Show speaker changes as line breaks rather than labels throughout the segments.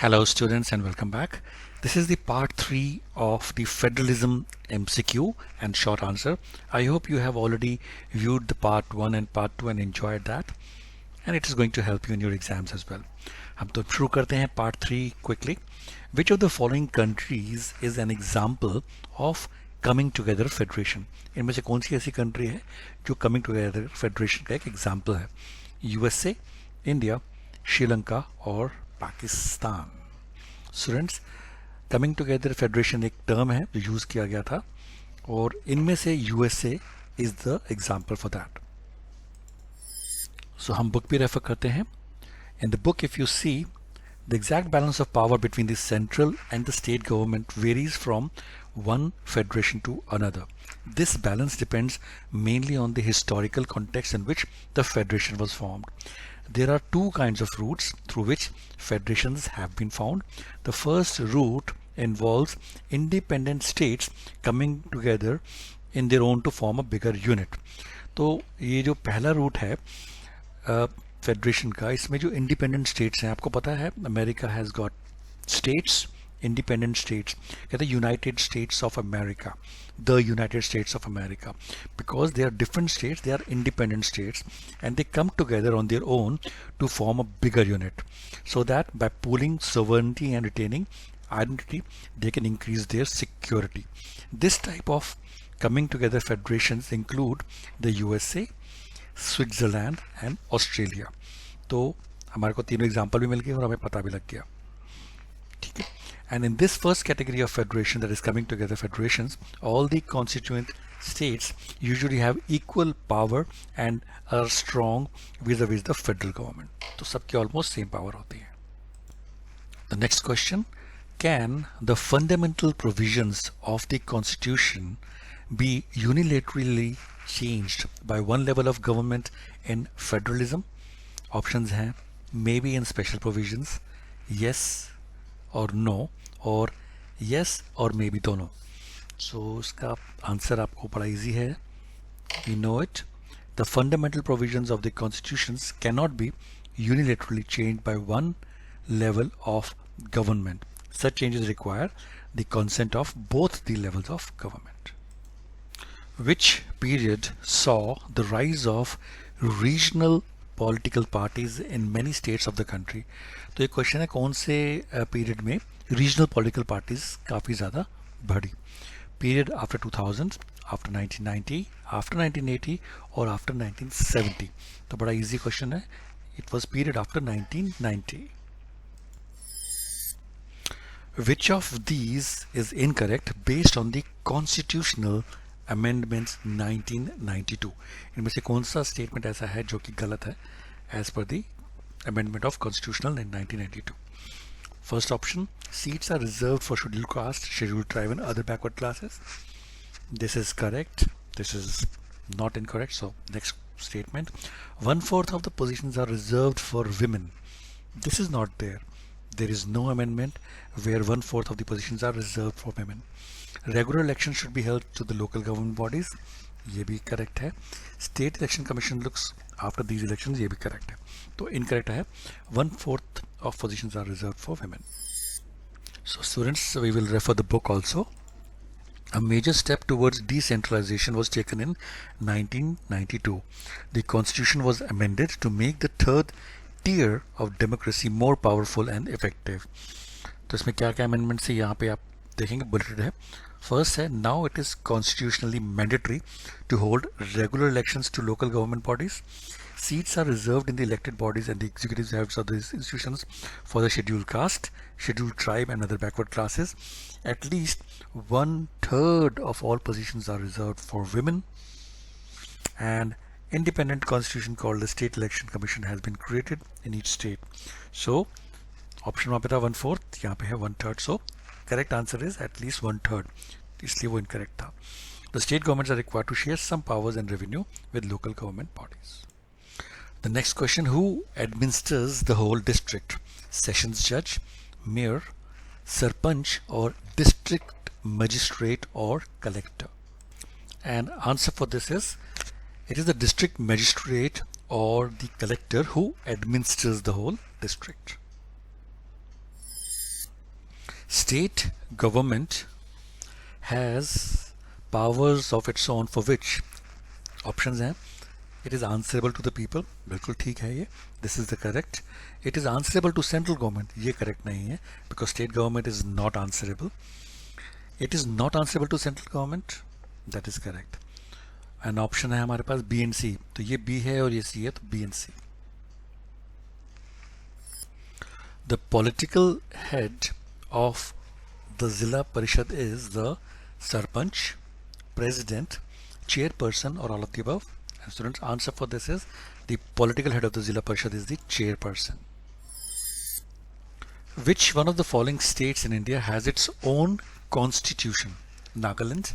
Hello students and welcome back. This is the part 3 of the Federalism MCQ and short answer. I hope you have already viewed the part 1 and part 2 and enjoyed that, and it is going to help you in your exams as well. हम तो शुरू करते हैं part 3 quickly. Which of the following countries is an example of coming together federation? इनमें से कौन सी ऐसी country है जो coming together federation का एक example है? USA, India, श्रीलंका और Pakistan. Students, coming together federation एक टर्म है जो यूज किया गया था और इनमें से USA is the example for that. So हम बुक भी रेफर करते हैं. In the book if you see the exact balance of power between the central and the state government varies from one federation to another. This balance depends mainly on the historical context in which the federation was formed. There are two kinds of routes through which federations have been found. The first route involves independent states coming together in their own to form a bigger unit. तो ये जो पहला root है federation का, इसमें जो independent states हैं, आपको पता है America has got states, independent states, कहते हैं United States of America, the United States of America, because they are different states, they are independent states, and they come together on their own to form a bigger unit, so that by pooling sovereignty and retaining identity, they can increase their security. This type of coming together federations include the USA, Switzerland and Australia. तो हमारे को तीनों example भी मिल गए और हमें पता भी लग गया. ठीक है. And in this first category of federation, that is coming together federations, all the constituent states usually have equal power and are strong vis-a-vis the federal government. तो सबकी almost same power होती है. The next question: can the fundamental provisions of the Constitution be unilaterally changed by one level of government in federalism? Options हैं maybe in special provisions, yes और no, और yes और may be दोनों. सो इसका answer आपको बड़ा easy है. You know it. The fundamental provisions of the constitutions can not be unilaterally changed by one level of government. Such changes require the consent of both the levels of government. Which period saw the rise of regional political parties in many states of the country? तो ये question है कौन से period में regional political parties काफ़ी ज़्यादा बढ़ी. Period after 2000, after 1990, after 1980 और आफ्टर 1970. तो बड़ा इजी क्वेश्चन है. It was period after 1990. Which of these is incorrect based on the constitutional amendments 1992? इनमें से कौन सा स्टेटमेंट ऐसा है जो कि गलत है as per the amendment of constitutional in 1992? First option: seats are reserved for scheduled caste, scheduled tribe and other backward classes. This is correct. This is not incorrect. So next statement: 1/4 of the positions are reserved for women. This is not there. There is no amendment where 1/4 of the positions are reserved for women. Regular elections should be held to the local government bodies. ये भी correct है. State election commission looks after these elections, ये भी correct है. तो incorrect है 1/4 of positions are reserved for women. So students, we will refer the book also. A major step towards decentralization was taken in 1992. The constitution was amended to make the third tier of democracy more powerful and effective. तो इसमें क्या क्या amendments है यहाँ पे आप देखेंगे, bulleted है. First है, now it is constitutionally mandatory to hold regular elections to local government bodies. Seats are reserved in the elected bodies and the executive heads of these institutions for the scheduled caste, scheduled tribe and other backward classes. At least 1/3 of all positions are reserved for women. And independent constitution called the State Election Commission has been created in each state. So option वहाँ पे था 1/4, यहाँ पे है 1/3. So correct answer is at least 1/3. इसलिए वो incorrect था. The state governments are required to share some powers and revenue with local government bodies. The next question: who administers the whole district? Sessions judge, mayor, sarpanch or district magistrate or collector? And answer for this is, it is the district magistrate or the collector who administers the whole district. State government has powers of its own for which options हैं. It is answerable to the people. बिल्कुल ठीक है ये. This is the correct. It is answerable to central government. ये correct नहीं है because state government is not answerable. It is not answerable to central government. That is correct. And option है हमारे पास B and C. तो ये B है और ये C है तो B and C. The political head of the Zilla Parishad is the Sarpanch, President, Chairperson, or all of the above. And students, answer for this is the political head of the Zilla Parishad is the Chairperson. Which one of the following states in India has its own constitution? Nagaland,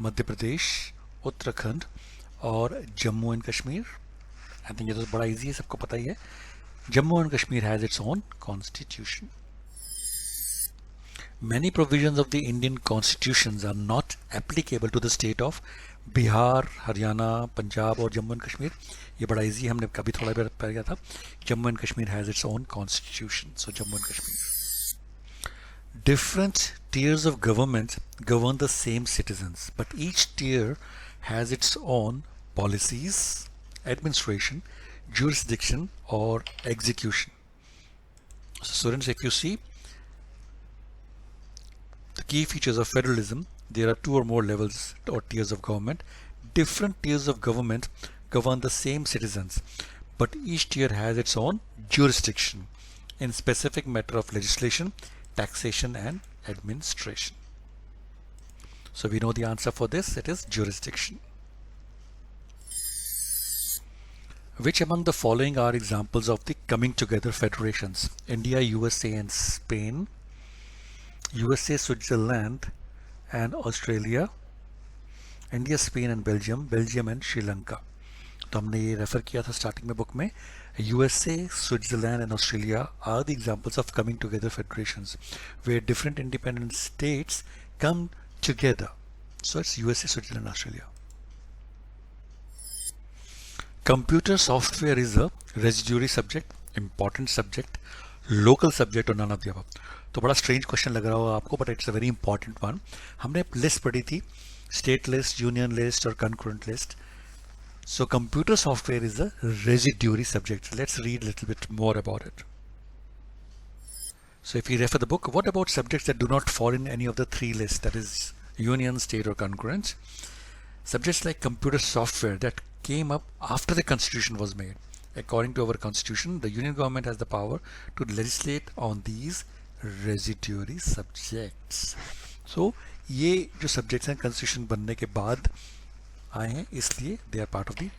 Madhya Pradesh, Uttarakhand, or Jammu and Kashmir? I think it is बड़ा easy है, सबको पता ही है. Jammu and Kashmir has its own constitution. Many provisions of the Indian constitutions are not applicable to the state of Bihar, Haryana, Punjab और Jammu and Kashmir. ये बड़ा easy हमने कभी थोड़ा बार पढ़ गया था. Jammu and Kashmir has its own constitution. So Jammu and Kashmir. Different tiers of government govern the same citizens, but each tier has its own policies, administration, jurisdiction, or execution. So students, if you see the key features of federalism, there are two or more levels or tiers of government. Different tiers of government govern the same citizens, but each tier has its own jurisdiction in specific matter of legislation, taxation, and administration. So we know the answer for this, it is jurisdiction. Which among the following are examples of the coming together federations? India, USA, and Spain, USA, Switzerland, and Australia, India, Spain, and Belgium, Belgium, and Sri Lanka. तो हमने ये refer किया था starting में book में. USA, Switzerland, and Australia are the examples of coming together federations where different independent states come together. So it's USA, Switzerland, Australia. Computer software is a residuary subject, important subject, local subject, or none of the above. तो बड़ा strange question लग रहा होगा आपको, but it's a very important one. हमने list पढ़ी थी, state list, union list और concurrent list. So computer software is a residuary subject. Let's read a little bit more about it. So if you refer the book, what about subjects that do not fall in any of the three lists, that is union, state, or concurrent? Subjects like computer software that came up after the constitution was made. According to our constitution, the union government has the power to legislate on these residuary subjects. So ये जो subjects हैं constitution बनने के बाद आए हैं, इसलिए they are part of the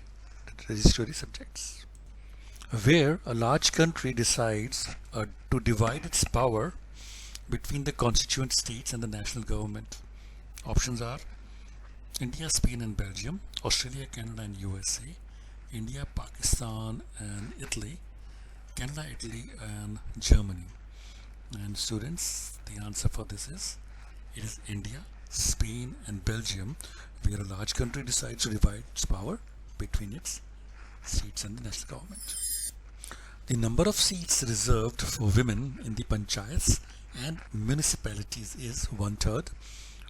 residuary subjects. Where a large country decides to divide its power between the constituent states and the national government. Options are India, Spain, and Belgium, Australia, Canada, and USA, India, Pakistan, and Italy, Canada, Italy, and Germany. And students, the answer for this is, it is India, Spain, and Belgium, where a large country decides to divide its power between its states and the national government. The number of seats reserved for women in the panchayats and municipalities is 1/3,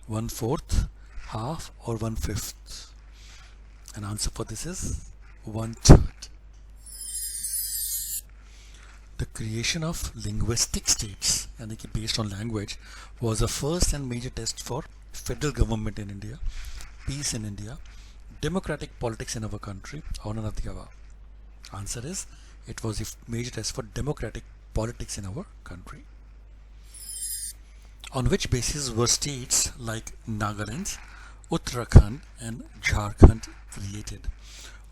1/4, half, or 1/5. And answer for this is 1/3. The creation of linguistic states, यानी कि based on language, was the first and major test for federal government in India, peace in India, democratic politics in our country, or none of the above. Answer is, it was a major test for democratic politics in our country. On which basis were states like Nagaland, Uttarakhand, and Jharkhand created?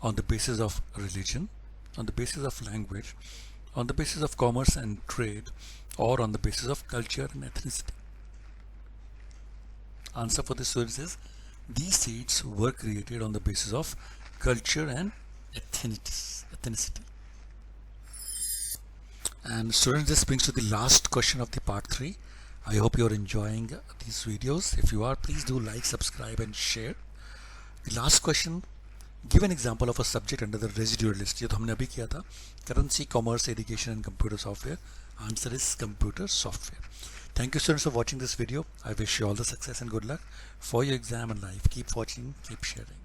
On the basis of religion, on the basis of language, on the basis of commerce and trade, or on the basis of culture and ethnicity? Answer for this is, these states were created on the basis of culture and ethnicity. And students, this brings to the last question of the part 3. I hope you are enjoying these videos. If you are, please do like, subscribe, and share. The last question, give an example of a subject under the residual list. ये तो हमने अभी किया था, currency, commerce, education, and computer software. Answer is computer software. Thank you students for watching this video. I wish you all the success and good luck for your exam and life. Keep watching, keep sharing.